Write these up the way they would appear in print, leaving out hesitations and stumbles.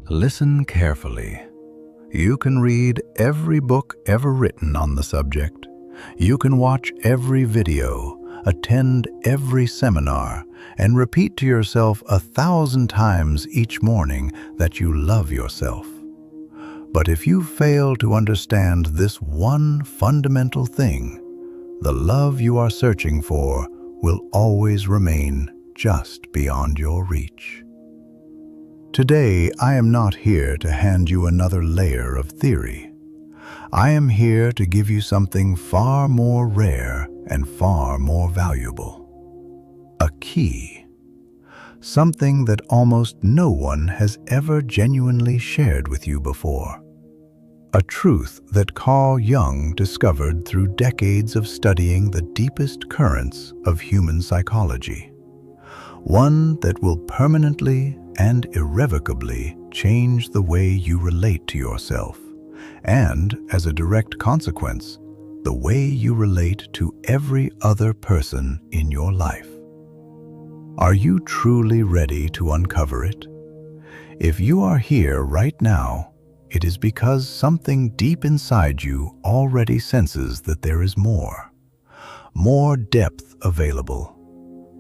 Listen carefully. You can read every book ever written on the subject. You can watch every video, attend every seminar, and repeat to yourself 1,000 times each morning that you love yourself. But if you fail to understand this one fundamental thing, the love you are searching for will always remain just beyond your reach. Today, I am not here to hand you another layer of theory. I am here to give you something far more rare and far more valuable. A key. Something that almost no one has ever genuinely shared with you before. A truth that Carl Jung discovered through decades of studying the deepest currents of human psychology. One that will permanently and irrevocably change the way you relate to yourself, and, as a direct consequence, the way you relate to every other person in your life. Are you truly ready to uncover it? If you are here right now, it is because something deep inside you already senses that there is more depth available,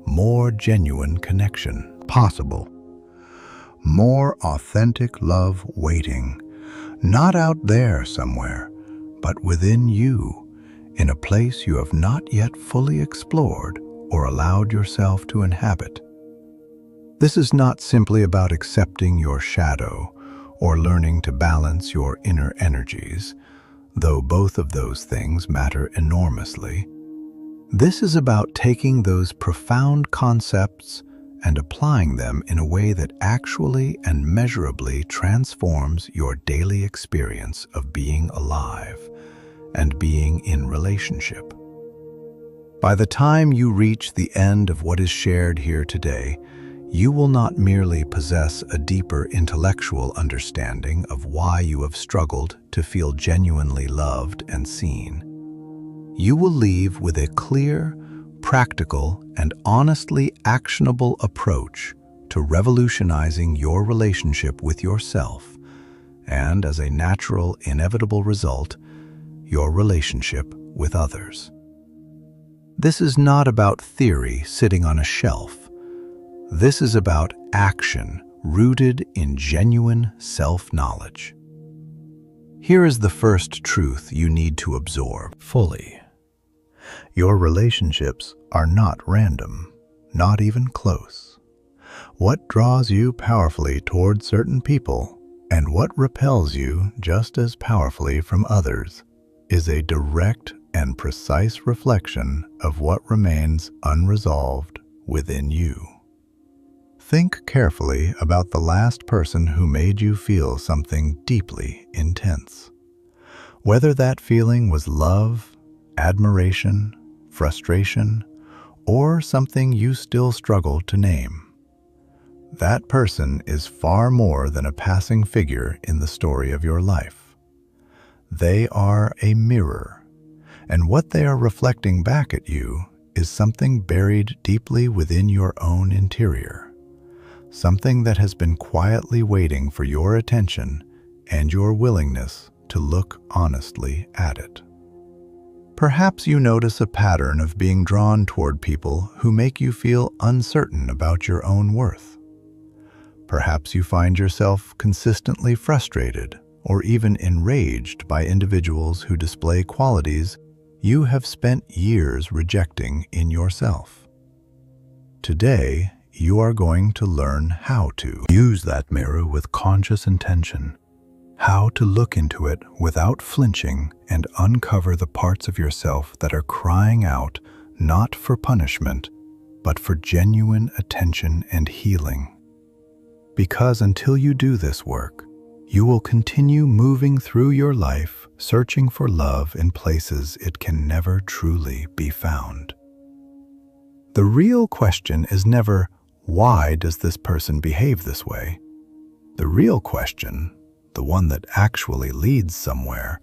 more genuine connection possible, more authentic love waiting, not out there somewhere, but within you, in a place you have not yet fully explored or allowed yourself to inhabit. This is not simply about accepting your shadow or learning to balance your inner energies, though both of those things matter enormously. This is about taking those profound concepts and applying them in a way that actually and measurably transforms your daily experience of being alive and being in relationship. By the time you reach the end of what is shared here today, you will not merely possess a deeper intellectual understanding of why you have struggled to feel genuinely loved and seen. You will leave with a clear, practical, and honestly actionable approach to revolutionizing your relationship with yourself, and as a natural, inevitable result, your relationship with others. This is not about theory sitting on a shelf. This is about action rooted in genuine self-knowledge. Here is the first truth you need to absorb fully. Your relationships are not random, not even close. What draws you powerfully toward certain people and what repels you just as powerfully from others is a direct and precise reflection of what remains unresolved within you. Think carefully about the last person who made you feel something deeply intense. Whether that feeling was love, admiration, frustration, or something you still struggle to name. That person is far more than a passing figure in the story of your life. They are a mirror, and what they are reflecting back at you is something buried deeply within your own interior. Something that has been quietly waiting for your attention and your willingness to look honestly at it. Perhaps you notice a pattern of being drawn toward people who make you feel uncertain about your own worth. Perhaps you find yourself consistently frustrated or even enraged by individuals who display qualities you have spent years rejecting in yourself. Today, you are going to learn how to use that mirror with conscious intention, how to look into it without flinching and uncover the parts of yourself that are crying out not for punishment, but for genuine attention and healing. Because until you do this work, you will continue moving through your life searching for love in places it can never truly be found. The real question is never, why does this person behave this way? The real question, the one that actually leads somewhere,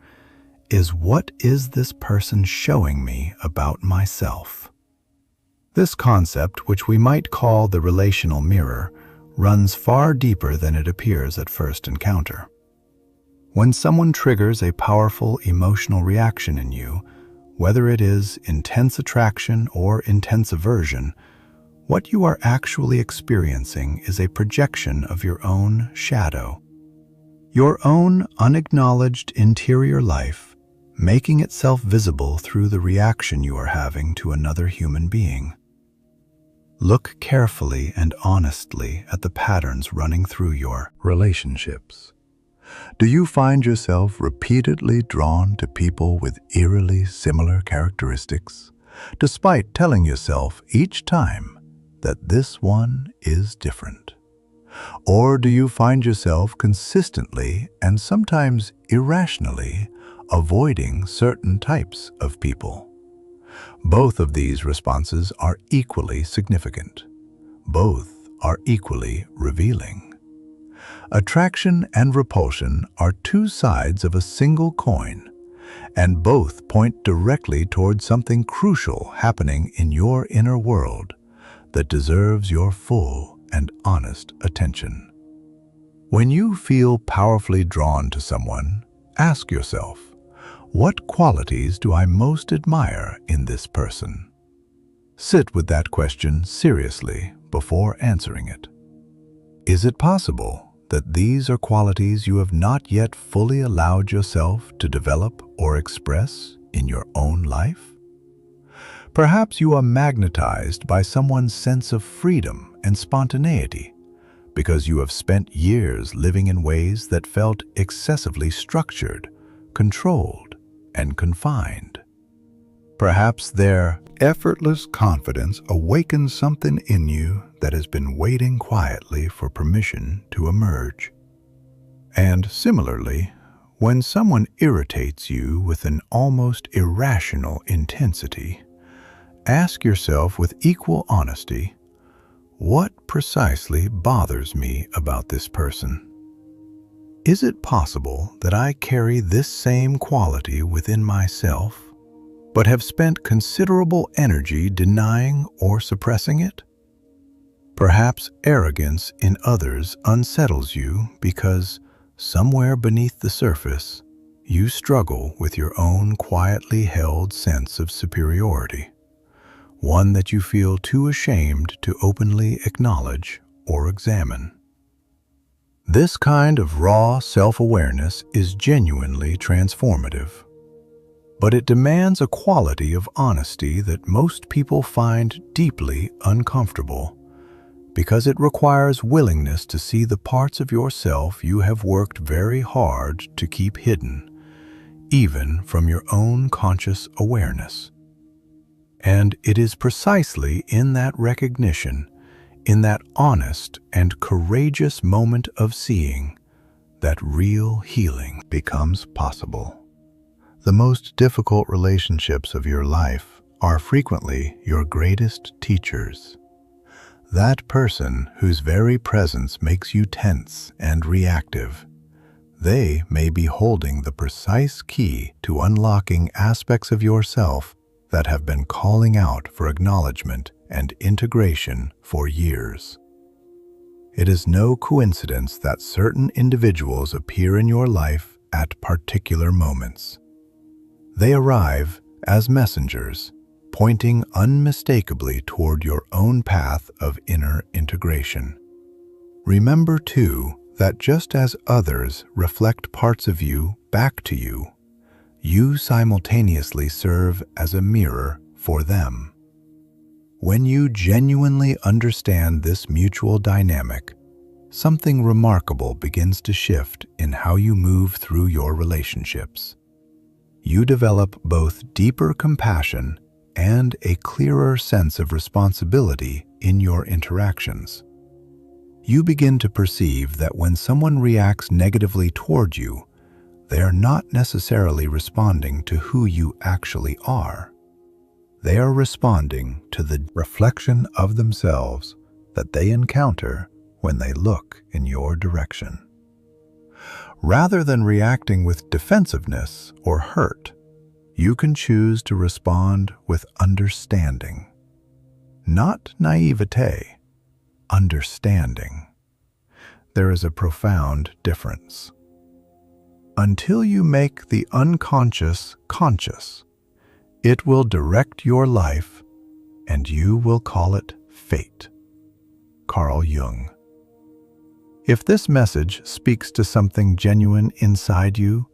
is what is this person showing me about myself? This concept, which we might call the relational mirror, runs far deeper than it appears at first encounter. When someone triggers a powerful emotional reaction in you, whether it is intense attraction or intense aversion, what you are actually experiencing is a projection of your own shadow, your own unacknowledged interior life, making itself visible through the reaction you are having to another human being. Look carefully and honestly at the patterns running through your relationships. Do you find yourself repeatedly drawn to people with eerily similar characteristics, despite telling yourself each time that this one is different? Or do you find yourself consistently and sometimes irrationally avoiding certain types of people? Both of these responses are equally significant. Both are equally revealing. Attraction and repulsion are two sides of a single coin, and both point directly toward something crucial happening in your inner world that deserves your full and honest attention. When you feel powerfully drawn to someone, ask yourself, what qualities do I most admire in this person? Sit with that question seriously before answering it. Is it possible that these are qualities you have not yet fully allowed yourself to develop or express in your own life? Perhaps you are magnetized by someone's sense of freedom and spontaneity because you have spent years living in ways that felt excessively structured, controlled, and confined. Perhaps their effortless confidence awakens something in you that has been waiting quietly for permission to emerge. And similarly, when someone irritates you with an almost irrational intensity, ask yourself with equal honesty, what precisely bothers me about this person? Is it possible that I carry this same quality within myself, but have spent considerable energy denying or suppressing it? Perhaps arrogance in others unsettles you because somewhere beneath the surface, you struggle with your own quietly held sense of superiority, one that you feel too ashamed to openly acknowledge or examine. This kind of raw self-awareness is genuinely transformative, but it demands a quality of honesty that most people find deeply uncomfortable because it requires willingness to see the parts of yourself you have worked very hard to keep hidden, even from your own conscious awareness. And it is precisely in that recognition, in that honest and courageous moment of seeing, that real healing becomes possible. The most difficult relationships of your life are frequently your greatest teachers. That person whose very presence makes you tense and reactive, they may be holding the precise key to unlocking aspects of yourself that have been calling out for acknowledgement and integration for years. It is no coincidence that certain individuals appear in your life at particular moments. They arrive as messengers, pointing unmistakably toward your own path of inner integration. Remember, too, that just as others reflect parts of you back to you, you simultaneously serve as a mirror for them. When you genuinely understand this mutual dynamic, something remarkable begins to shift in how you move through your relationships. You develop both deeper compassion and a clearer sense of responsibility in your interactions. You begin to perceive that when someone reacts negatively toward you, they are not necessarily responding to who you actually are. They are responding to the reflection of themselves that they encounter when they look in your direction. Rather than reacting with defensiveness or hurt, you can choose to respond with understanding. Not naivete, understanding. there is a profound difference. Until you make the unconscious conscious, it will direct your life, and you will call it fate. Carl Jung. If this message speaks to something genuine inside you,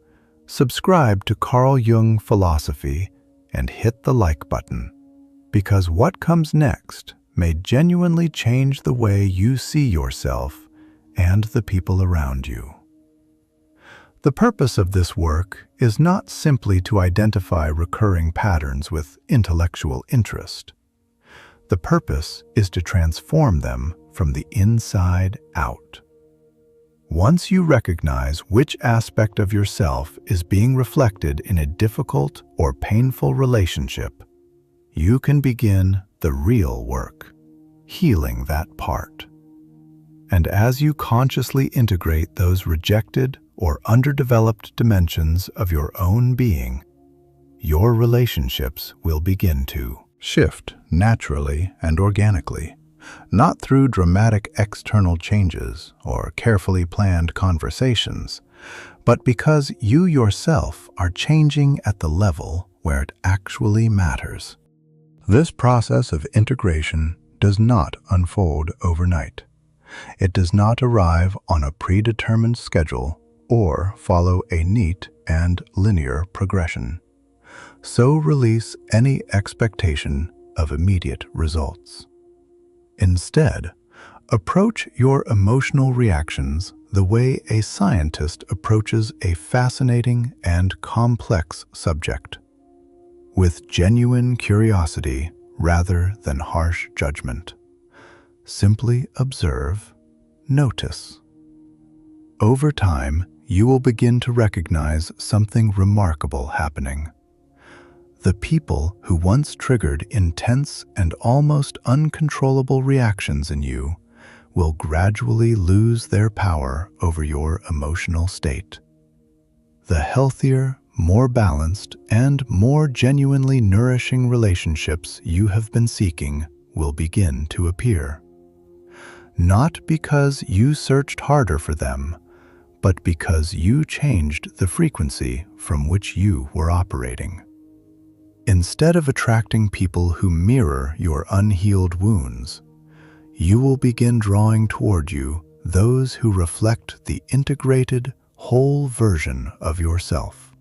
subscribe to Carl Jung Philosophy and hit the like button, because what comes next may genuinely change the way you see yourself and the people around you. The purpose of this work is not simply to identify recurring patterns with intellectual interest. The purpose is to transform them from the inside out. Once you recognize which aspect of yourself is being reflected in a difficult or painful relationship, you can begin the real work, healing that part. And as you consciously integrate those rejected or underdeveloped dimensions of your own being, your relationships will begin to shift naturally and organically, not through dramatic external changes or carefully planned conversations, but because you yourself are changing at the level where it actually matters. This process of integration does not unfold overnight. It does not arrive on a predetermined schedule or follow a neat and linear progression. So release any expectation of immediate results. Instead, approach your emotional reactions the way a scientist approaches a fascinating and complex subject, with genuine curiosity rather than harsh judgment. Simply observe, notice. Over time, you will begin to recognize something remarkable happening. The people who once triggered intense and almost uncontrollable reactions in you will gradually lose their power over your emotional state. The healthier, more balanced, and more genuinely nourishing relationships you have been seeking will begin to appear. Not because you searched harder for them, but because you changed the frequency from which you were operating. Instead of attracting people who mirror your unhealed wounds, you will begin drawing toward you those who reflect the integrated, whole version of yourself.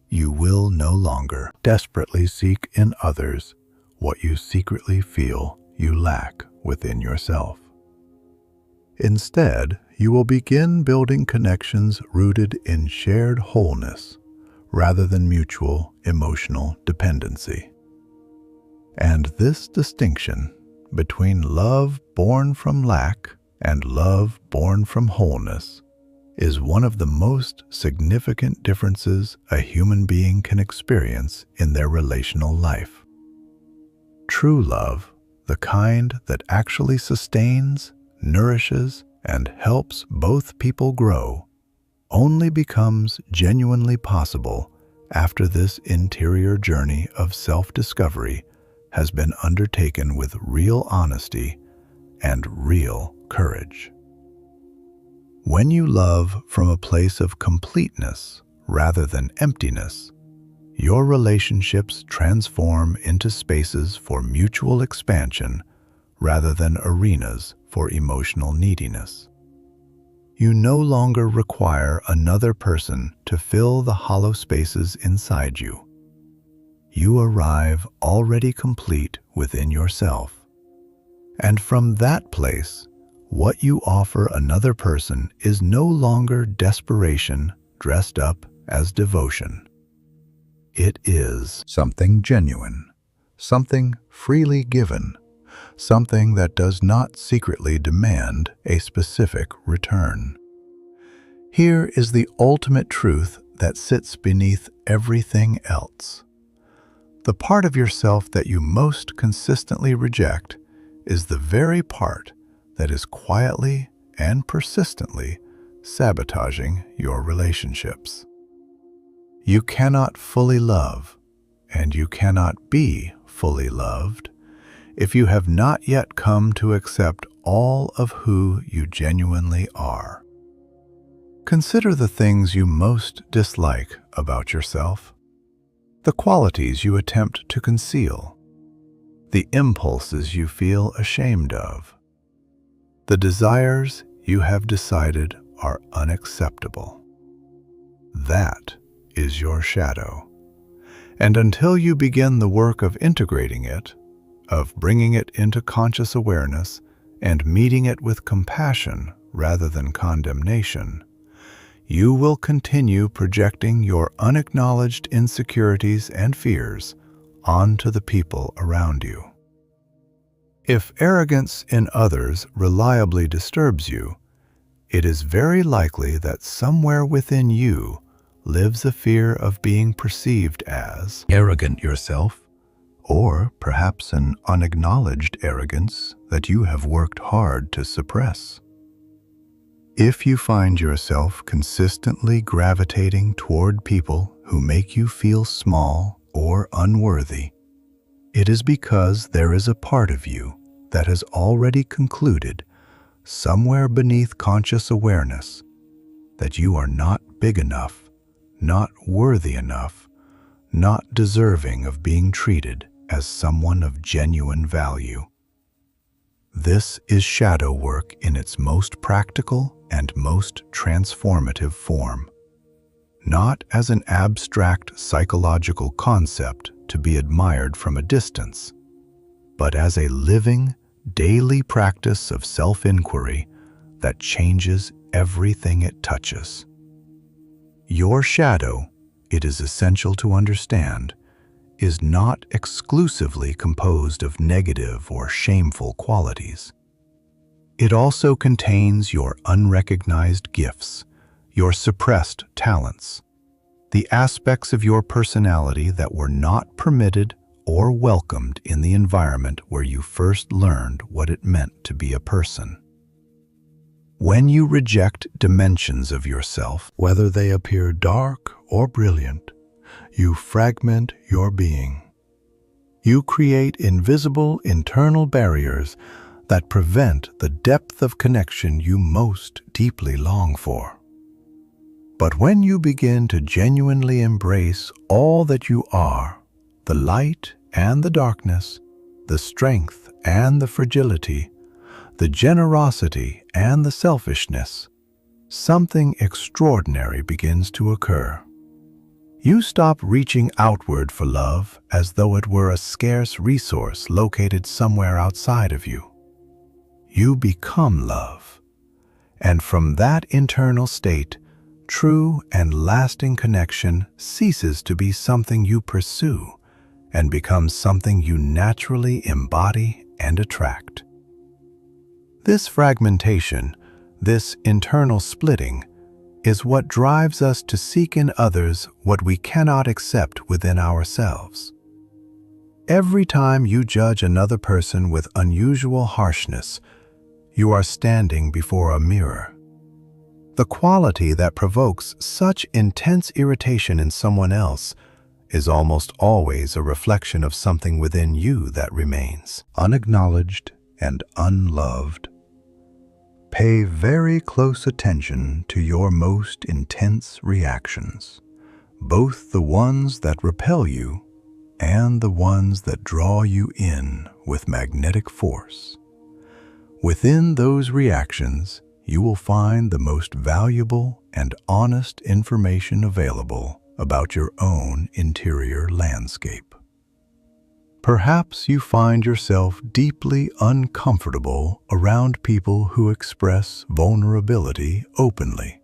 You will no longer desperately seek in others what you secretly feel you lack within yourself. Instead, you will begin building connections rooted in shared wholeness rather than mutual emotional dependency. And this distinction between love born from lack and love born from wholeness is one of the most significant differences a human being can experience in their relational life. True love, the kind that actually sustains, nourishes, and helps both people grow, only becomes genuinely possible after this interior journey of self-discovery has been undertaken with real honesty and real courage. When you love from a place of completeness rather than emptiness, your relationships transform into spaces for mutual expansion rather than arenas for emotional neediness. You no longer require another person to fill the hollow spaces inside you. You arrive already complete within yourself. And from that place, what you offer another person is no longer desperation dressed up as devotion. It is something genuine, something freely given, something that does not secretly demand a specific return. Here is the ultimate truth that sits beneath everything else. The part of yourself that you most consistently reject is the very part that is quietly and persistently sabotaging your relationships. You cannot fully love, and you cannot be fully loved, if you have not yet come to accept all of who you genuinely are. Consider the things you most dislike about yourself, the qualities you attempt to conceal, the impulses you feel ashamed of, the desires you have decided are unacceptable. That is your shadow. And until you begin the work of integrating it, of bringing it into conscious awareness and meeting it with compassion rather than condemnation, you will continue projecting your unacknowledged insecurities and fears onto the people around you. If arrogance in others reliably disturbs you, it is very likely that somewhere within you lives a fear of being perceived as arrogant yourself, or perhaps an unacknowledged arrogance that you have worked hard to suppress. If you find yourself consistently gravitating toward people who make you feel small or unworthy, it is because there is a part of you that has already concluded, somewhere beneath conscious awareness, that you are not big enough, not worthy enough, not deserving of being treated as someone of genuine value. This is shadow work in its most practical and most transformative form, not as an abstract psychological concept to be admired from a distance, but as a living, daily practice of self-inquiry that changes everything it touches. Your shadow, it is essential to understand, is not exclusively composed of negative or shameful qualities. It also contains your unrecognized gifts, your suppressed talents, the aspects of your personality that were not permitted or welcomed in the environment where you first learned what it meant to be a person. When you reject dimensions of yourself, whether they appear dark or brilliant, you fragment your being. You create invisible internal barriers that prevent the depth of connection you most deeply long for. But when you begin to genuinely embrace all that you are, the light and the darkness, the strength and the fragility, the generosity and the selfishness, something extraordinary begins to occur. You stop reaching outward for love as though it were a scarce resource located somewhere outside of you. You become love, and from that internal state, true and lasting connection ceases to be something you pursue and becomes something you naturally embody and attract. This fragmentation, this internal splitting, is what drives us to seek in others what we cannot accept within ourselves. Every time you judge another person with unusual harshness, you are standing before a mirror. The quality that provokes such intense irritation in someone else is almost always a reflection of something within you that remains unacknowledged and unloved. Pay very close attention to your most intense reactions, both the ones that repel you and the ones that draw you in with magnetic force. Within those reactions, you will find the most valuable and honest information available about your own interior landscape. Perhaps you find yourself deeply uncomfortable around people who express vulnerability openly,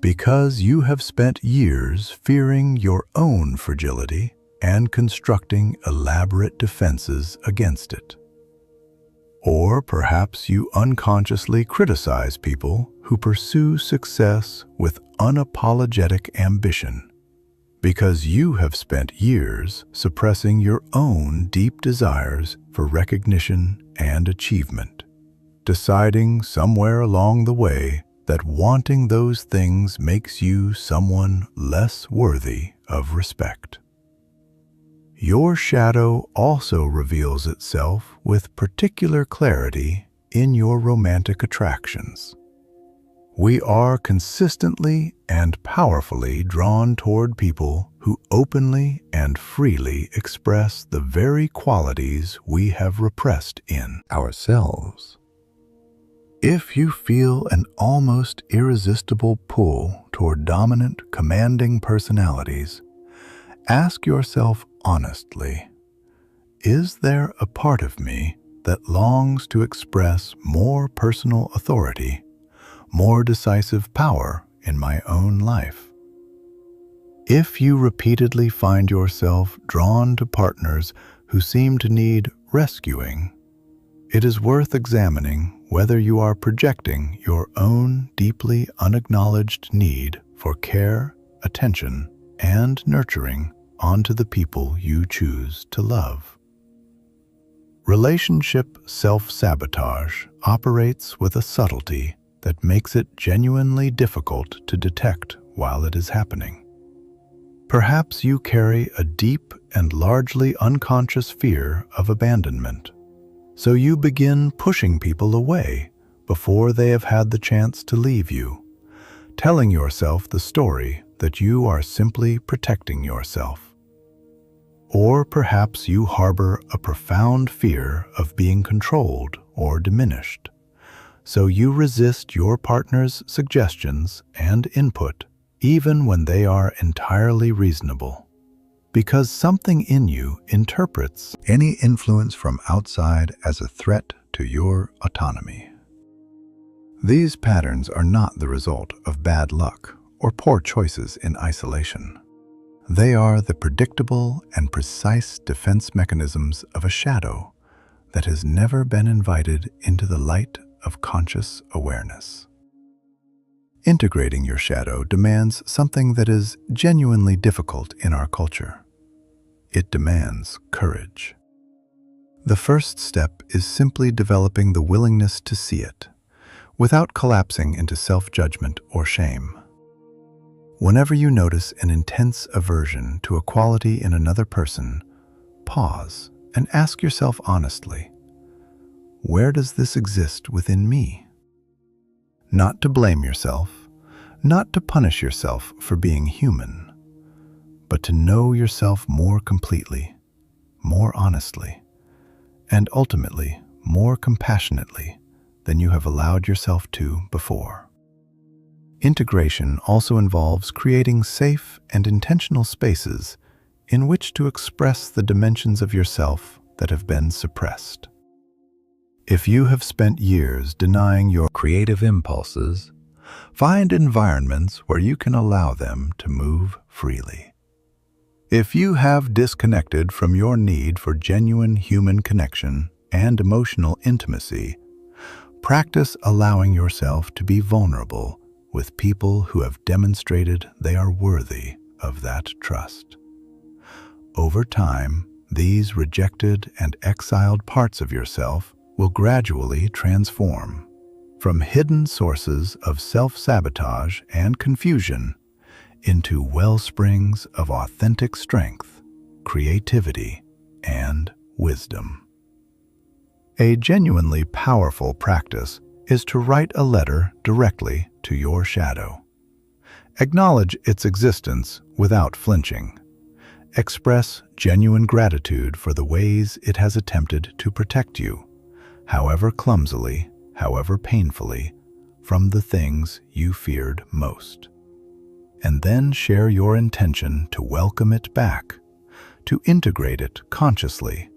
because you have spent years fearing your own fragility and constructing elaborate defenses against it. Or perhaps you unconsciously criticize people who pursue success with unapologetic ambition, because you have spent years suppressing your own deep desires for recognition and achievement, deciding somewhere along the way that wanting those things makes you someone less worthy of respect. Your shadow also reveals itself with particular clarity in your romantic attractions. We are consistently and powerfully drawn toward people who openly and freely express the very qualities we have repressed in ourselves. If you feel an almost irresistible pull toward dominant, commanding personalities, ask yourself honestly, is there a part of me that longs to express more personal authority, more decisive power in my own life? If you repeatedly find yourself drawn to partners who seem to need rescuing, it is worth examining whether you are projecting your own deeply unacknowledged need for care, attention, and nurturing onto the people you choose to love. Relationship self-sabotage operates with a subtlety that makes it genuinely difficult to detect while it is happening. Perhaps you carry a deep and largely unconscious fear of abandonment, so you begin pushing people away before they have had the chance to leave you, telling yourself the story that you are simply protecting yourself. Or perhaps you harbor a profound fear of being controlled or diminished, so you resist your partner's suggestions and input even when they are entirely reasonable, because something in you interprets any influence from outside as a threat to your autonomy. These patterns are not the result of bad luck or poor choices in isolation. They are the predictable and precise defense mechanisms of a shadow that has never been invited into the light of conscious awareness. Integrating your shadow demands something that is genuinely difficult in our culture. It demands courage. The first step is simply developing the willingness to see it, without collapsing into self-judgment or shame. Whenever you notice an intense aversion to a quality in another person, pause and ask yourself honestly, where does this exist within me? Not to blame yourself, not to punish yourself for being human, but to know yourself more completely, more honestly, and ultimately more compassionately than you have allowed yourself to before. Integration also involves creating safe and intentional spaces in which to express the dimensions of yourself that have been suppressed. If you have spent years denying your creative impulses, find environments where you can allow them to move freely. If you have disconnected from your need for genuine human connection and emotional intimacy, practice allowing yourself to be vulnerable with people who have demonstrated they are worthy of that trust. Over time, these rejected and exiled parts of yourself will gradually transform from hidden sources of self-sabotage and confusion into wellsprings of authentic strength, creativity, and wisdom. A genuinely powerful practice is to write a letter directly to your shadow. Acknowledge its existence without flinching. Express genuine gratitude for the ways it has attempted to protect you, however clumsily, however painfully, from the things you feared most. And then share your intention to welcome it back, to integrate it consciously,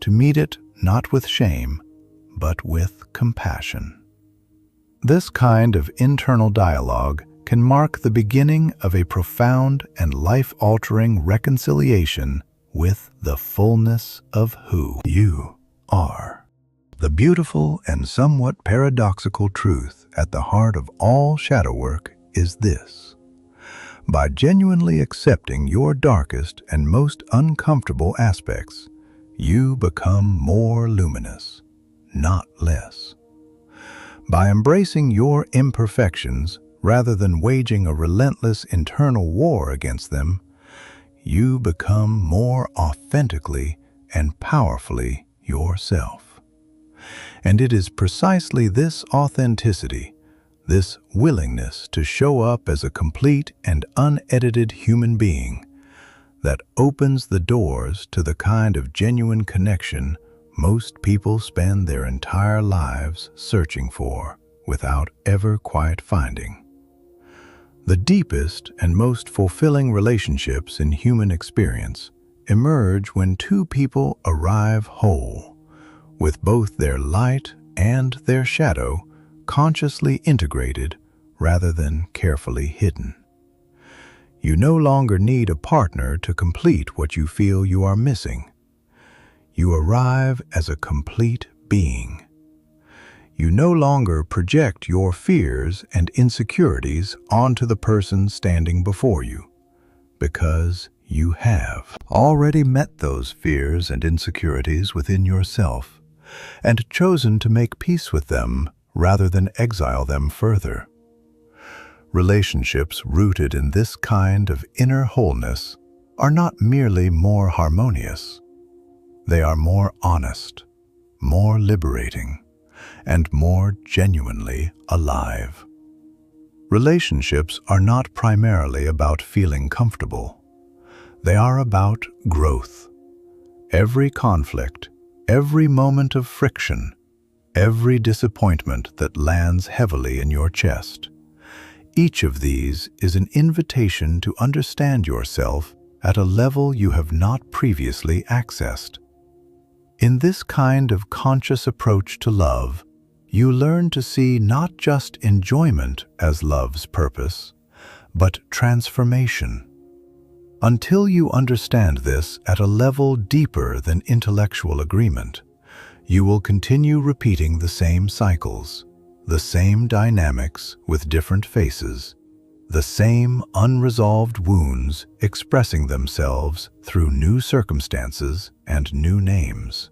to meet it not with shame, but with compassion. This kind of internal dialogue can mark the beginning of a profound and life-altering reconciliation with the fullness of who you are. The beautiful and somewhat paradoxical truth at the heart of all shadow work is this: by genuinely accepting your darkest and most uncomfortable aspects, you become more luminous, not less. By embracing your imperfections rather than waging a relentless internal war against them, you become more authentically and powerfully yourself. And it is precisely this authenticity, this willingness to show up as a complete and unedited human being, that opens the doors to the kind of genuine connection most people spend their entire lives searching for without ever quite finding. The deepest and most fulfilling relationships in human experience emerge when two people arrive whole, with both their light and their shadow consciously integrated rather than carefully hidden. You no longer need a partner to complete what you feel you are missing. You arrive as a complete being. You no longer project your fears and insecurities onto the person standing before you, because you have already met those fears and insecurities within yourself and chosen to make peace with them rather than exile them further. Relationships rooted in this kind of inner wholeness are not merely more harmonious. They are more honest, more liberating, and more genuinely alive. Relationships are not primarily about feeling comfortable. They are about growth. Every conflict, every moment of friction, every disappointment that lands heavily in your chest, each of these is an invitation to understand yourself at a level you have not previously accessed. In this kind of conscious approach to love, you learn to see not just enjoyment as love's purpose, but transformation. Until you understand this at a level deeper than intellectual agreement, you will continue repeating the same cycles, the same dynamics with different faces, the same unresolved wounds expressing themselves through new circumstances and new names.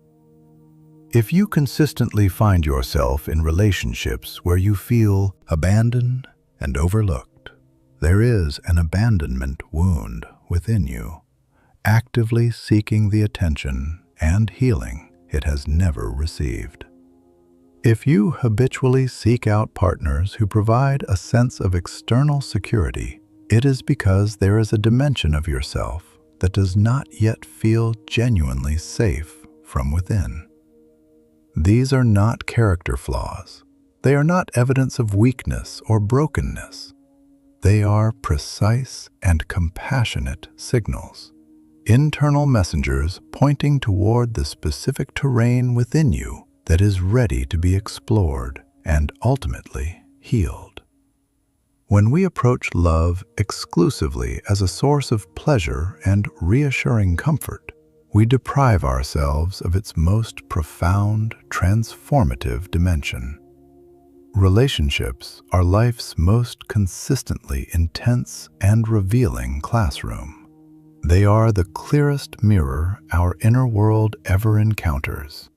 If you consistently find yourself in relationships where you feel abandoned and overlooked, there is an abandonment wound within you, actively seeking the attention and healing it has never received. If you habitually seek out partners who provide a sense of external security, it is because there is a dimension of yourself that does not yet feel genuinely safe from within. These are not character flaws. They are not evidence of weakness or brokenness. They are precise and compassionate signals, internal messengers pointing toward the specific terrain within you that is ready to be explored and ultimately healed. When we approach love exclusively as a source of pleasure and reassuring comfort, we deprive ourselves of its most profound, transformative dimension. Relationships are life's most consistently intense and revealing classroom. They are the clearest mirror our inner world ever encounters.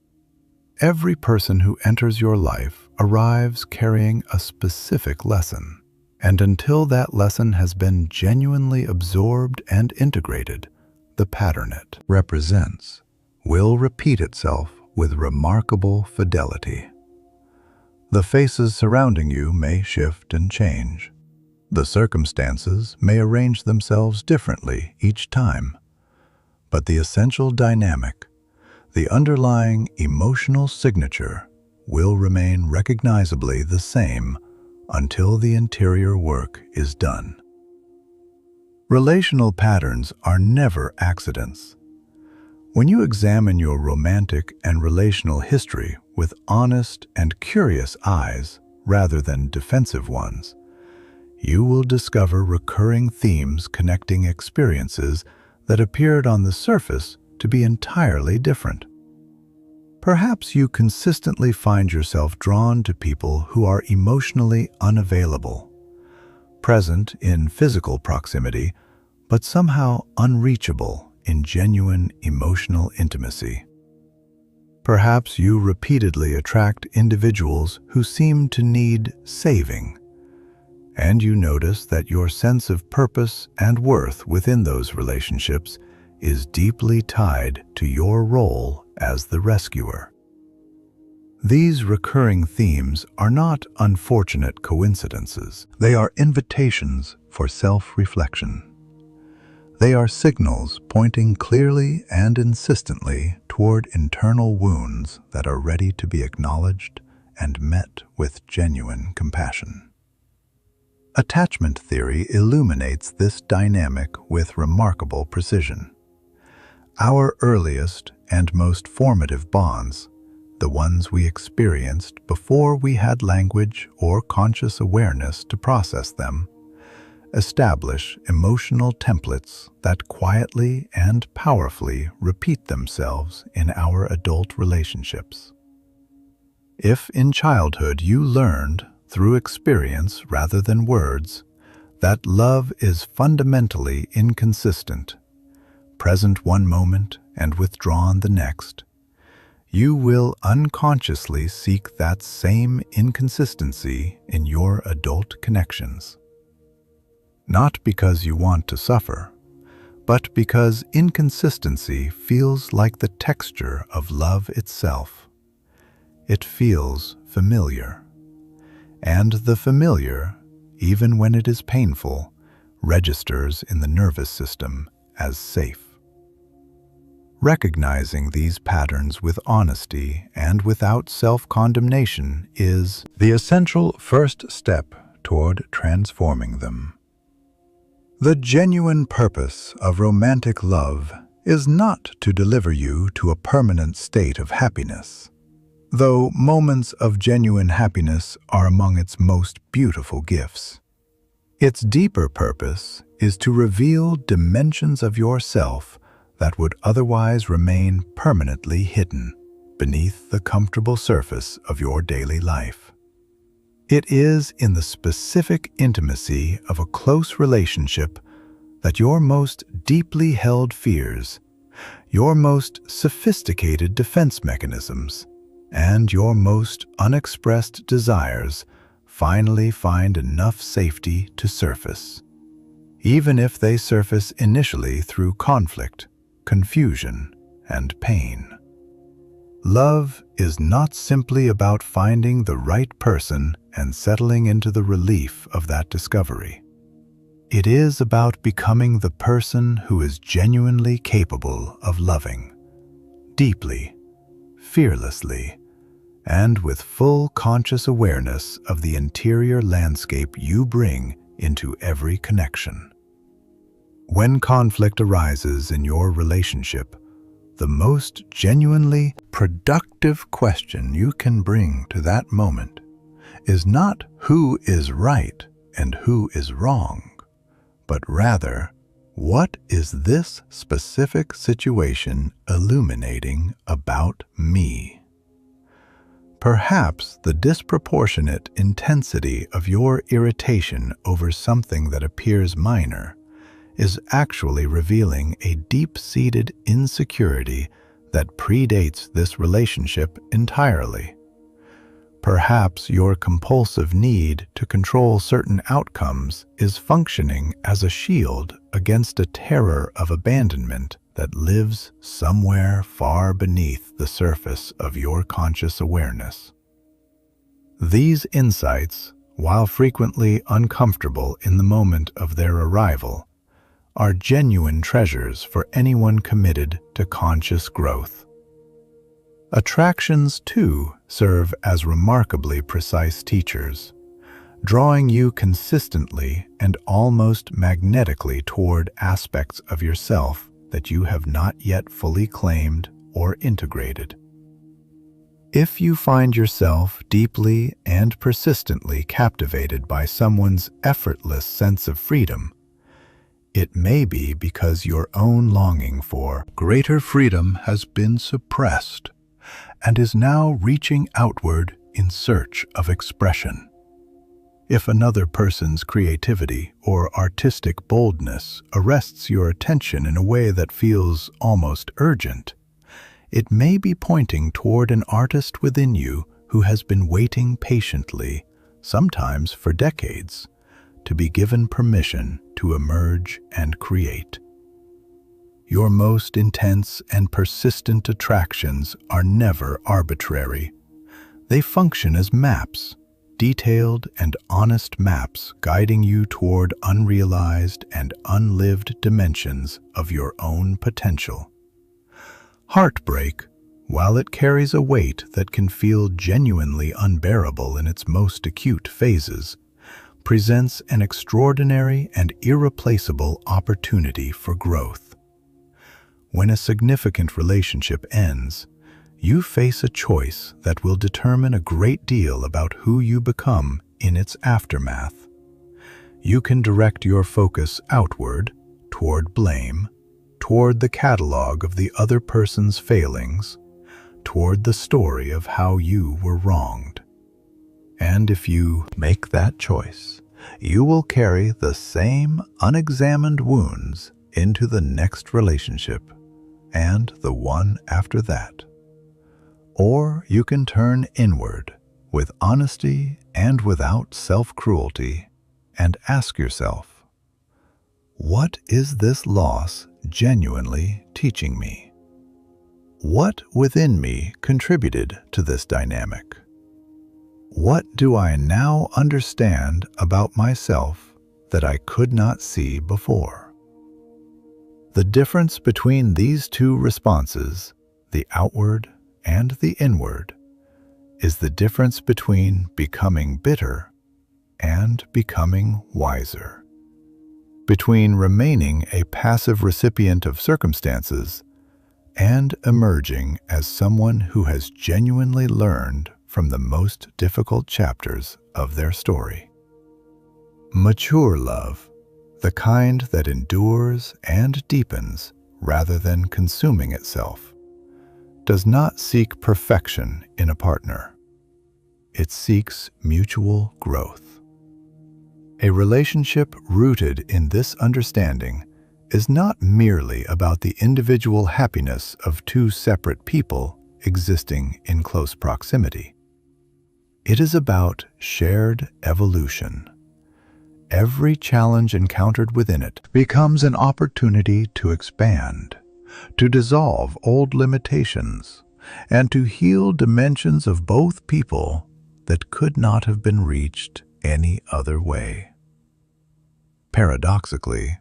Every person who enters your life arrives carrying a specific lesson, and until that lesson has been genuinely absorbed and integrated, the pattern it represents will repeat itself with remarkable fidelity. The faces surrounding you may shift and change. The circumstances may arrange themselves differently each time, but the essential dynamic, the underlying emotional signature, will remain recognizably the same until the interior work is done. Relational patterns are never accidents. When you examine your romantic and relational history with honest and curious eyes rather than defensive ones, you will discover recurring themes connecting experiences that appeared on the surface to be entirely different. Perhaps you consistently find yourself drawn to people who are emotionally unavailable, present in physical proximity, but somehow unreachable in genuine emotional intimacy. Perhaps you repeatedly attract individuals who seem to need saving, and you notice that your sense of purpose and worth within those relationships is deeply tied to your role as the rescuer. These recurring themes are not unfortunate coincidences. They are invitations for self-reflection. They are signals pointing clearly and insistently toward internal wounds that are ready to be acknowledged and met with genuine compassion. Attachment theory illuminates this dynamic with remarkable precision. Our earliest and most formative bonds, the ones we experienced before we had language or conscious awareness to process them, establish emotional templates that quietly and powerfully repeat themselves in our adult relationships. If in childhood you learned, through experience rather than words, that love is fundamentally inconsistent, present one moment and withdrawn the next, you will unconsciously seek that same inconsistency in your adult connections. Not because you want to suffer, but because inconsistency feels like the texture of love itself. It feels familiar. And the familiar, even when it is painful, registers in the nervous system as safe. Recognizing these patterns with honesty and without self-condemnation is the essential first step toward transforming them. The genuine purpose of romantic love is not to deliver you to a permanent state of happiness, though moments of genuine happiness are among its most beautiful gifts. Its deeper purpose is to reveal dimensions of yourself that would otherwise remain permanently hidden beneath the comfortable surface of your daily life. It is in the specific intimacy of a close relationship that your most deeply held fears, your most sophisticated defense mechanisms, and your most unexpressed desires finally find enough safety to surface, even if they surface initially through conflict, confusion, and pain. Love is not simply about finding the right person and settling into the relief of that discovery. It is about becoming the person who is genuinely capable of loving, deeply, fearlessly, and with full conscious awareness of the interior landscape you bring into every connection. When conflict arises in your relationship, the most genuinely productive question you can bring to that moment is not who is right and who is wrong, but rather, what is this specific situation illuminating about me? Perhaps the disproportionate intensity of your irritation over something that appears minor is actually revealing a deep-seated insecurity that predates this relationship entirely. Perhaps your compulsive need to control certain outcomes is functioning as a shield against a terror of abandonment that lives somewhere far beneath the surface of your conscious awareness. These insights, while frequently uncomfortable in the moment of their arrival, are genuine treasures for anyone committed to conscious growth. Attractions, too, serve as remarkably precise teachers, drawing you consistently and almost magnetically toward aspects of yourself that you have not yet fully claimed or integrated. If you find yourself deeply and persistently captivated by someone's effortless sense of freedom, it may be because your own longing for greater freedom has been suppressed and is now reaching outward in search of expression. If another person's creativity or artistic boldness arrests your attention in a way that feels almost urgent, it may be pointing toward an artist within you who has been waiting patiently, sometimes for decades, to be given permission to emerge and create. Your most intense and persistent attractions are never arbitrary. They function as maps, detailed and honest maps guiding you toward unrealized and unlived dimensions of your own potential. Heartbreak, while it carries a weight that can feel genuinely unbearable in its most acute phases, presents an extraordinary and irreplaceable opportunity for growth. When a significant relationship ends, you face a choice that will determine a great deal about who you become in its aftermath. You can direct your focus outward, toward blame, toward the catalog of the other person's failings, toward the story of how you were wronged. And if you make that choice, you will carry the same unexamined wounds into the next relationship and the one after that. Or you can turn inward with honesty and without self-cruelty and ask yourself, what is this loss genuinely teaching me? What within me contributed to this dynamic? What do I now understand about myself that I could not see before? The difference between these two responses, the outward and the inward, is the difference between becoming bitter and becoming wiser, between remaining a passive recipient of circumstances and emerging as someone who has genuinely learned from the most difficult chapters of their story. Mature love, the kind that endures and deepens rather than consuming itself, does not seek perfection in a partner. It seeks mutual growth. A relationship rooted in this understanding is not merely about the individual happiness of two separate people existing in close proximity. It is about shared evolution. Every challenge encountered within it becomes an opportunity to expand, to dissolve old limitations, and to heal dimensions of both people that could not have been reached any other way. Paradoxically,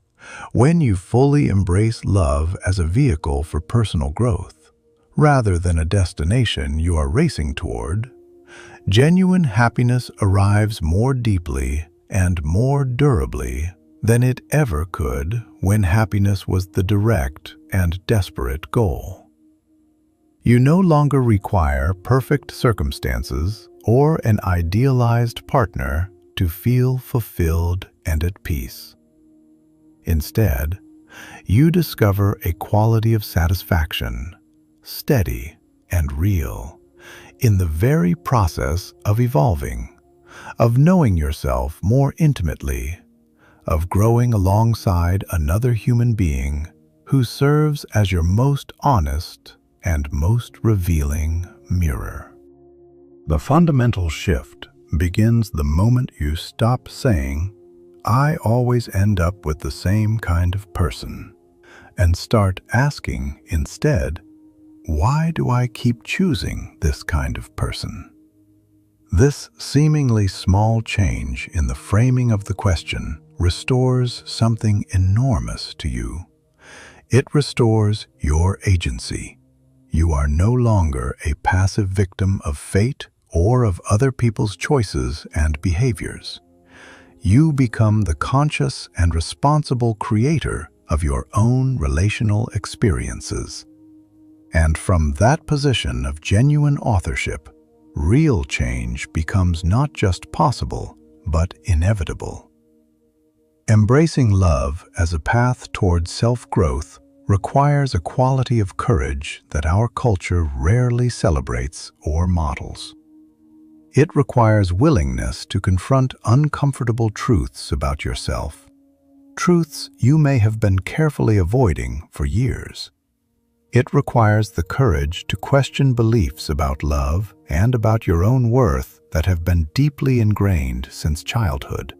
when you fully embrace love as a vehicle for personal growth, rather than a destination you are racing toward, genuine happiness arrives more deeply and more durably than it ever could when happiness was the direct and desperate goal. You no longer require perfect circumstances or an idealized partner to feel fulfilled and at peace. Instead, you discover a quality of satisfaction, steady and real, in the very process of evolving, of knowing yourself more intimately, of growing alongside another human being who serves as your most honest and most revealing mirror. The fundamental shift begins the moment you stop saying, "I always end up with the same kind of person," and start asking instead, "Why do I keep choosing this kind of person?" This seemingly small change in the framing of the question restores something enormous to you. It restores your agency. You are no longer a passive victim of fate or of other people's choices and behaviors. You become the conscious and responsible creator of your own relational experiences. And from that position of genuine authorship, real change becomes not just possible, but inevitable. Embracing love as a path toward self-growth requires a quality of courage that our culture rarely celebrates or models. It requires willingness to confront uncomfortable truths about yourself, truths you may have been carefully avoiding for years. It requires the courage to question beliefs about love and about your own worth that have been deeply ingrained since childhood.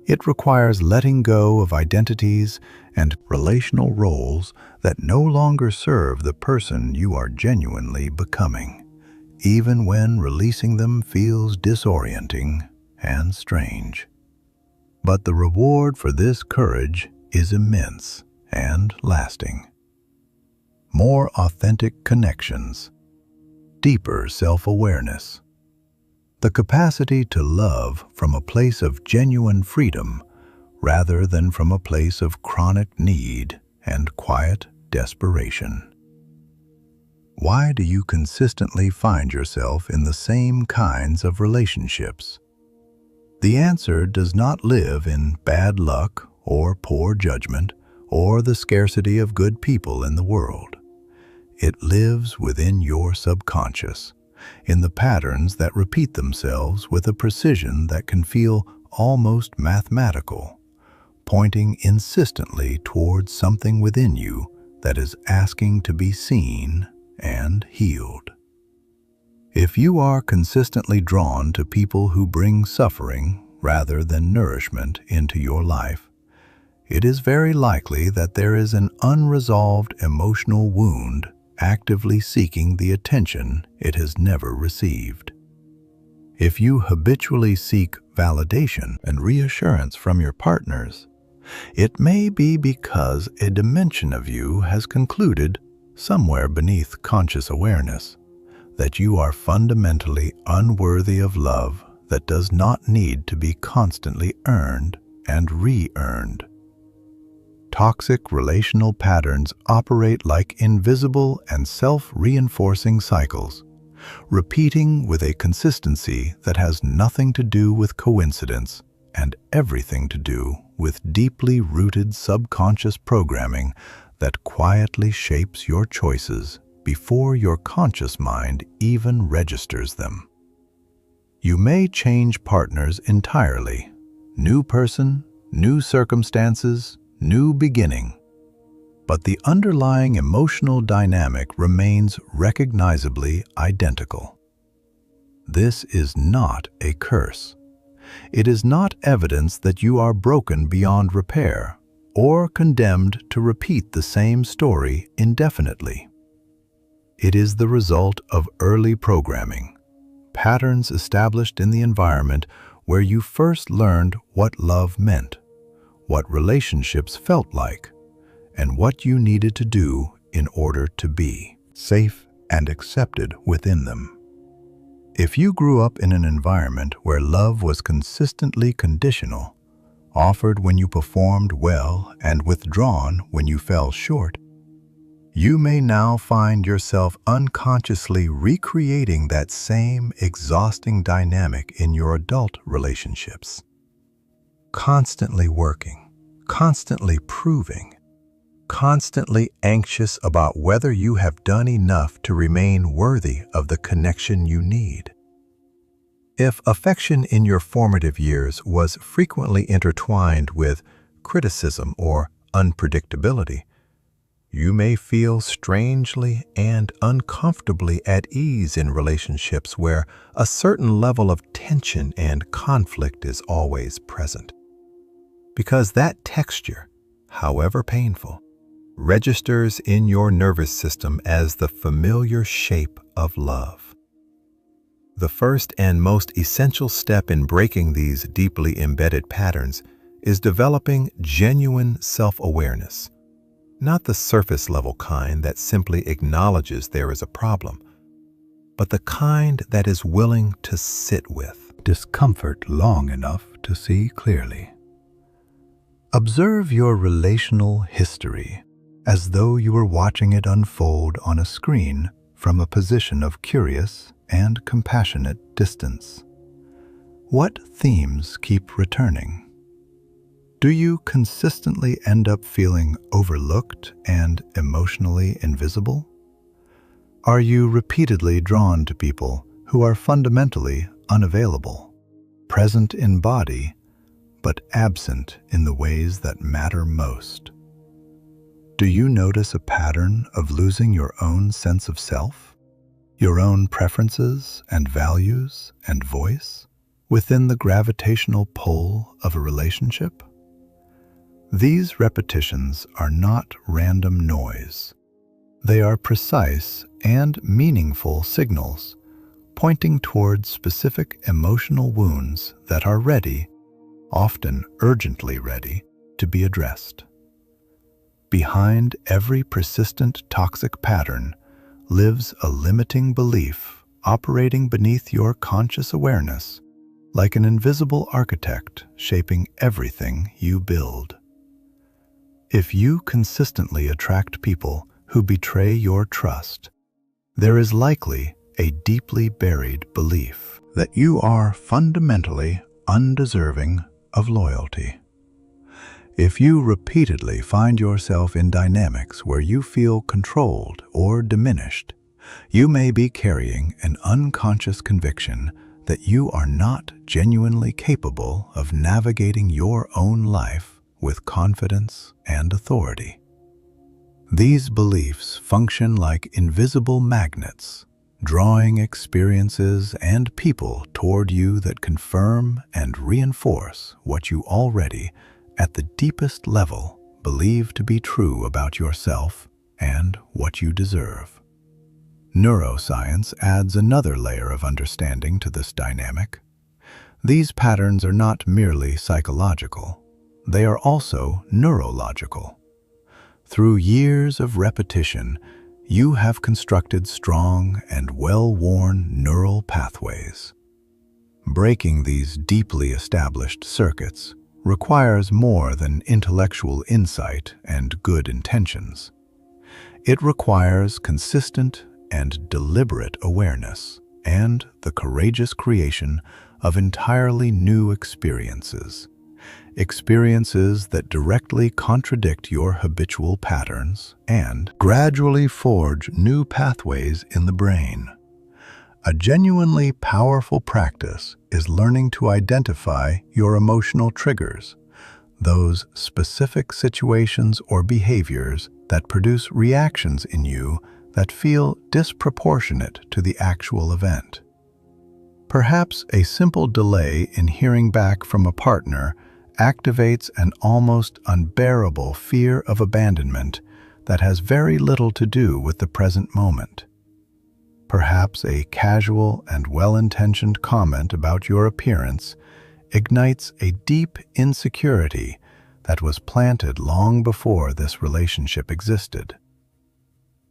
It requires letting go of identities and relational roles that no longer serve the person you are genuinely becoming. even when releasing them feels disorienting and strange. But the reward for this courage is immense and lasting. More authentic connections, deeper self-awareness, the capacity to love from a place of genuine freedom rather than from a place of chronic need and quiet desperation. Why do you consistently find yourself in the same kinds of relationships? The answer does not live in bad luck or poor judgment or the scarcity of good people in the world. It lives within your subconscious, in the patterns that repeat themselves with a precision that can feel almost mathematical, pointing insistently towards something within you that is asking to be seen and healed. If you are consistently drawn to people who bring suffering rather than nourishment into your life, it is very likely that there is an unresolved emotional wound actively seeking the attention it has never received. If you habitually seek validation and reassurance from your partners, it may be because a dimension of you has concluded, somewhere beneath conscious awareness, that you are fundamentally unworthy of love that does not need to be constantly earned and re-earned. Toxic relational patterns operate like invisible and self-reinforcing cycles, repeating with a consistency that has nothing to do with coincidence and everything to do with deeply rooted subconscious programming that quietly shapes your choices before your conscious mind even registers them. You may change partners entirely. New person, new circumstances, new beginning. But the underlying emotional dynamic remains recognizably identical. This is not a curse. It is not evidence that you are broken beyond repair or condemned to repeat the same story indefinitely. It is the result of early programming, patterns established in the environment where you first learned what love meant, what relationships felt like, and what you needed to do in order to be safe and accepted within them. If you grew up in an environment where love was consistently conditional, offered when you performed well and withdrawn when you fell short, you may now find yourself unconsciously recreating that same exhausting dynamic in your adult relationships. Constantly working, constantly proving, constantly anxious about whether you have done enough to remain worthy of the connection you need. If affection in your formative years was frequently intertwined with criticism or unpredictability, you may feel strangely and uncomfortably at ease in relationships where a certain level of tension and conflict is always present. Because that texture, however painful, registers in your nervous system as the familiar shape of love. The first and most essential step in breaking these deeply embedded patterns is developing genuine self-awareness, not the surface-level kind that simply acknowledges there is a problem, but the kind that is willing to sit with discomfort long enough to see clearly. Observe your relational history as though you were watching it unfold on a screen from a position of curious and compassionate distance. What themes keep returning? Do you consistently end up feeling overlooked and emotionally invisible? Are you repeatedly drawn to people who are fundamentally unavailable, present in body, but absent in the ways that matter most? Do you notice a pattern of losing your own sense of self, your own preferences and values and voice within the gravitational pull of a relationship? These repetitions are not random noise. They are precise and meaningful signals pointing towards specific emotional wounds that are ready, often urgently ready, to be addressed. Behind every persistent toxic pattern lives a limiting belief operating beneath your conscious awareness, like an invisible architect shaping everything you build. If you consistently attract people who betray your trust, there is likely a deeply buried belief that you are fundamentally undeserving of loyalty. If you repeatedly find yourself in dynamics where you feel controlled or diminished, you may be carrying an unconscious conviction that you are not genuinely capable of navigating your own life with confidence and authority. These beliefs function like invisible magnets, drawing experiences and people toward you that confirm and reinforce what you already, at the deepest level, believe to be true about yourself and what you deserve. Neuroscience adds another layer of understanding to this dynamic. These patterns are not merely psychological, they are also neurological. Through years of repetition, you have constructed strong and well-worn neural pathways. Breaking these deeply established circuits requires more than intellectual insight and good intentions. It requires consistent and deliberate awareness and the courageous creation of entirely new experiences. Experiences that directly contradict your habitual patterns and gradually forge new pathways in the brain. A genuinely powerful practice is learning to identify your emotional triggers, those specific situations or behaviors that produce reactions in you that feel disproportionate to the actual event. Perhaps a simple delay in hearing back from a partner activates an almost unbearable fear of abandonment that has very little to do with the present moment. Perhaps a casual and well-intentioned comment about your appearance ignites a deep insecurity that was planted long before this relationship existed.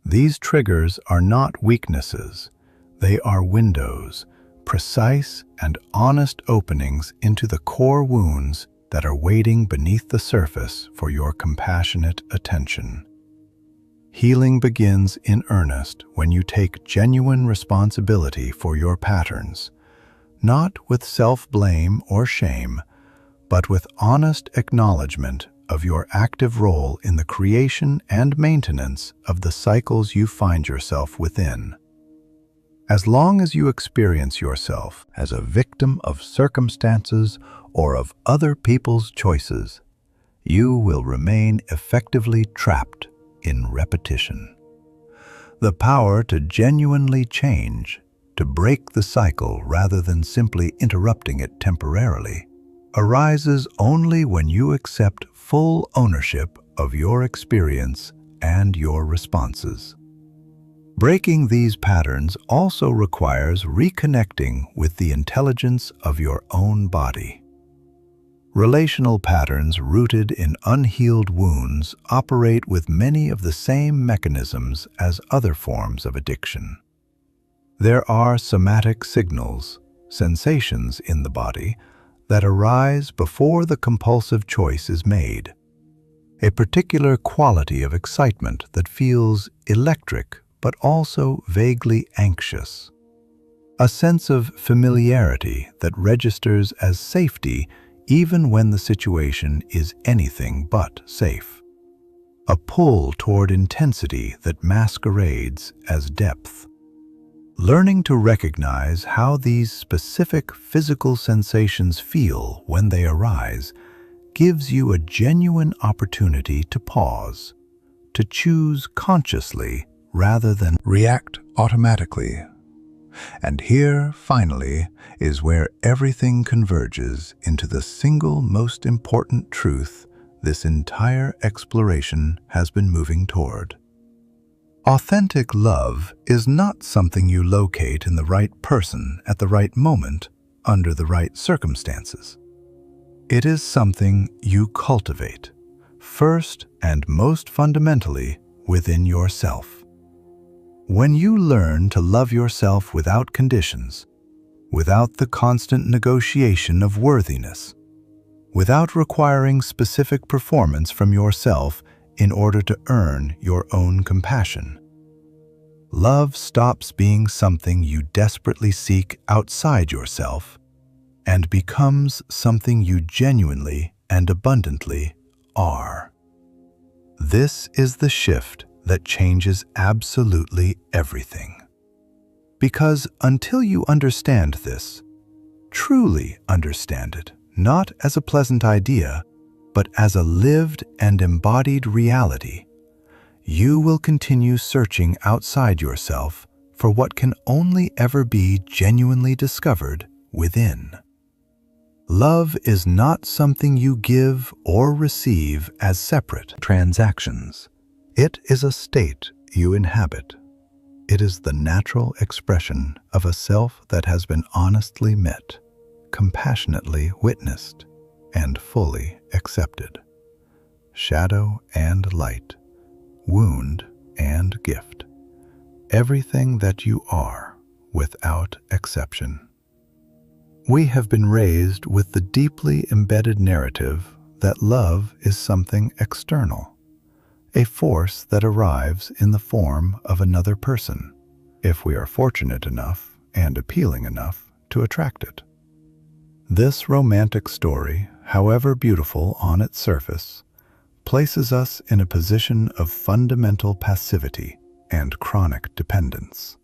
These triggers are not weaknesses, they are windows, precise and honest openings into the core wounds that are waiting beneath the surface for your compassionate attention. Healing begins in earnest when you take genuine responsibility for your patterns, not with self-blame or shame, but with honest acknowledgement of your active role in the creation and maintenance of the cycles you find yourself within. As long as you experience yourself as a victim of circumstances or of other people's choices, you will remain effectively trapped in repetition. The power to genuinely change, to break the cycle rather than simply interrupting it temporarily, arises only when you accept full ownership of your experience and your responses. Breaking these patterns also requires reconnecting with the intelligence of your own body. Relational patterns rooted in unhealed wounds operate with many of the same mechanisms as other forms of addiction. There are somatic signals, sensations in the body, that arise before the compulsive choice is made. A particular quality of excitement that feels electric but also vaguely anxious. A sense of familiarity that registers as safety even when the situation is anything but safe. A pull toward intensity that masquerades as depth. Learning to recognize how these specific physical sensations feel when they arise gives you a genuine opportunity to pause, to choose consciously rather than react automatically. And here, finally, is where everything converges into the single most important truth this entire exploration has been moving toward. Authentic love is not something you locate in the right person at the right moment under the right circumstances. It is something you cultivate, first and most fundamentally within yourself. When you learn to love yourself without conditions, without the constant negotiation of worthiness, without requiring specific performance from yourself in order to earn your own compassion, love stops being something you desperately seek outside yourself and becomes something you genuinely and abundantly are. This is the shift that changes absolutely everything. Because until you understand this, truly understand it, not as a pleasant idea, but as a lived and embodied reality, you will continue searching outside yourself for what can only ever be genuinely discovered within. Love is not something you give or receive as separate transactions. It is a state you inhabit. It is the natural expression of a self that has been honestly met, compassionately witnessed, and fully accepted. Shadow and light, wound and gift. Everything that you are, without exception. We have been raised with the deeply embedded narrative that love is something external, a force that arrives in the form of another person, if we are fortunate enough and appealing enough to attract it. This romantic story, however beautiful on its surface, places us in a position of fundamental passivity and chronic dependence.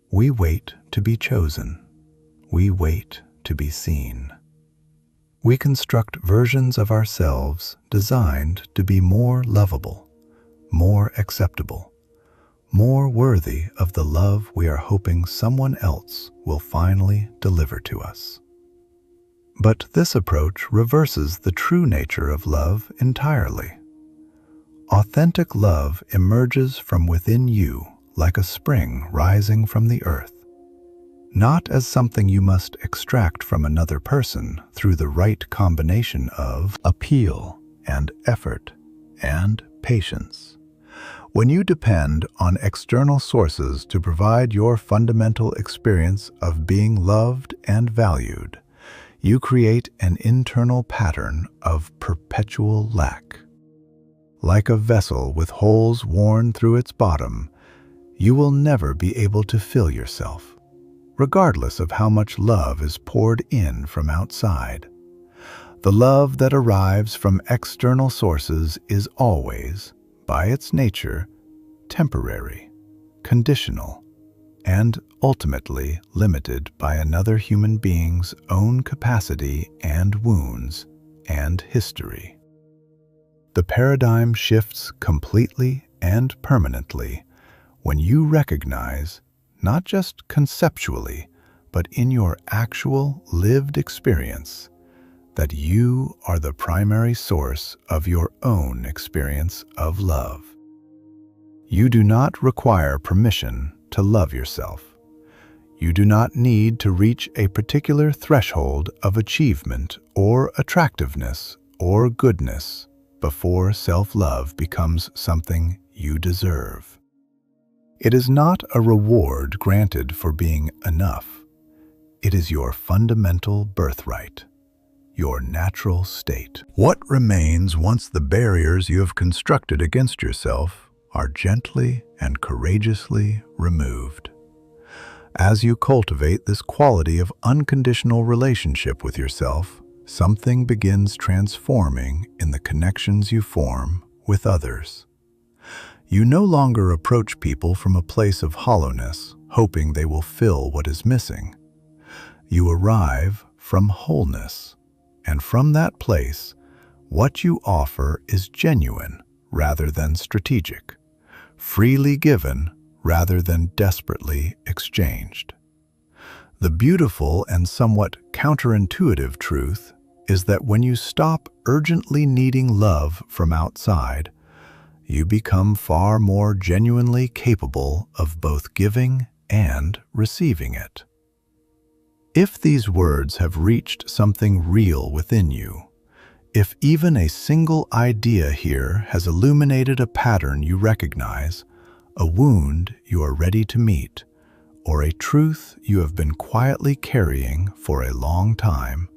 We wait to be chosen. We wait to be seen. We construct versions of ourselves designed to be more lovable, more acceptable, more worthy of the love we are hoping someone else will finally deliver to us. But this approach reverses the true nature of love entirely. Authentic love emerges from within you like a spring rising from the earth, not as something you must extract from another person through the right combination of appeal and effort and patience. When you depend on external sources to provide your fundamental experience of being loved and valued, you create an internal pattern of perpetual lack. Like a vessel with holes worn through its bottom, you will never be able to fill yourself, regardless of how much love is poured in from outside. The love that arrives from external sources is always, by its nature, temporary, conditional, and ultimately limited by another human being's own capacity and wounds and history. The paradigm shifts completely and permanently when you recognize, not just conceptually, but in your actual lived experience, that you are the primary source of your own experience of love. You do not require permission to love yourself. You do not need to reach a particular threshold of achievement or attractiveness or goodness before self-love becomes something you deserve. It is not a reward granted for being enough. It is your fundamental birthright, your natural state. What remains once the barriers you have constructed against yourself are gently and courageously removed? As you cultivate this quality of unconditional relationship with yourself, something begins transforming in the connections you form with others. You no longer approach people from a place of hollowness, hoping they will fill what is missing. You arrive from wholeness, and from that place, what you offer is genuine rather than strategic, freely given rather than desperately exchanged. The beautiful and somewhat counterintuitive truth is that when you stop urgently needing love from outside, you become far more genuinely capable of both giving and receiving it. If these words have reached something real within you, if even a single idea here has illuminated a pattern you recognize, a wound you are ready to meet, or a truth you have been quietly carrying for a long time,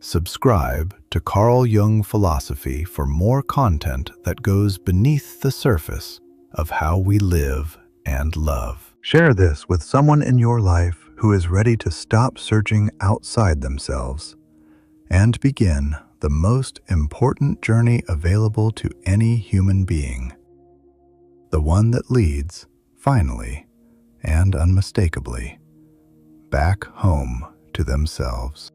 subscribe to Carl Jung philosophy for more content that goes beneath the surface of how we live and love. Share this with someone in your life who is ready to stop searching outside themselves and begin the most important journey available to any human being, the one that leads, finally and unmistakably, back home to themselves.